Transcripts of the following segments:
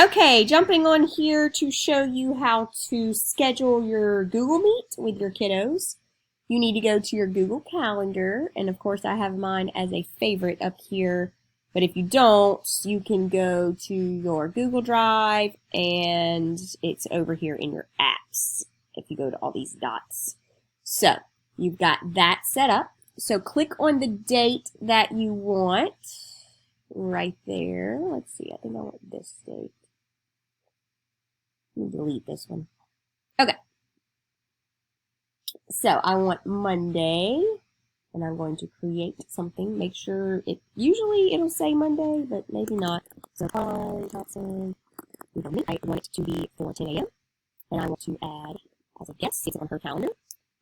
Okay, jumping on here to show you how to schedule your Google Meet with your kiddos. You need to go to your Google Calendar, and of course I have mine as a favorite up here, but if you don't, you can go to your Google Drive, and it's over here in your apps, if you go to all these dots. So, you've got that set up. So click on the date that you want, right there. Let's see, I think I want this date. Let me delete this one. Okay. So I want Monday, and I'm going to create something. Make sure usually it'll say Monday, but maybe not. So Carly Thompson, I want it to be for 10 a.m. And I want to add as a guest, it's on her calendar.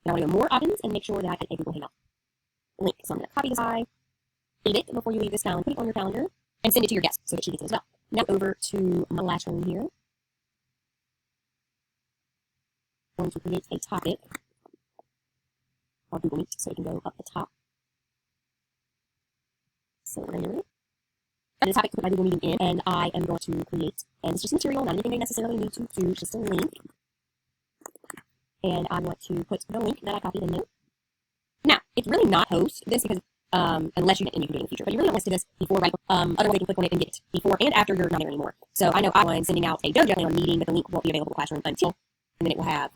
And I want to go more options and make sure that I get a Google Hangout link. So I'm going to copy this side, save it before you leave this calendar, put it on your calendar, and send it to your guest so that she gets it as well. Now over to my last one here. I'm going to create a topic on Google Meet so it can go up the top. So we're going to do it. The topic to put my Google Meeting in, and I am going to create, and it's just material, not anything they necessarily need to do, just a link. And I want to put the link that I copied in there. Now, it's really not host this because unless you get any in the future, but you really don't want to do this before, right? Otherwise, they can click on it and get it before and after you're not there anymore. So I know I'm sending out a Dojo on meeting, but the link won't be available in Classroom until, and then it will have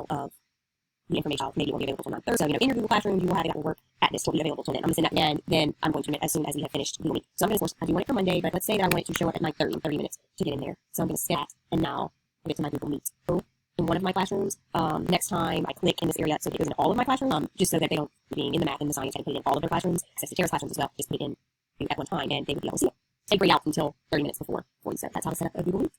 the information. Maybe it won't be available until 9:30. So, in your Google Classroom, you will have it that will work at this will be available till then. I'm going to send that, and then I'm going to submit as soon as we have finished Google Meet. So I'm going to force, I do want it for Monday, but let's say that I want it to show up at 9:30 in 30 minutes to get in there. So I'm going to stat, and now I'll get to my Google Meet. So in one of my classrooms, next time I click in this area, so it goes into all of my classrooms, just so that they don't, being in the math and the science, I can put it in all of their classrooms, access to Tara's classrooms as well, just put it in at one time, and they would be able to see it. Take break out until 30 minutes before you set. That's how to set up a Google Meet.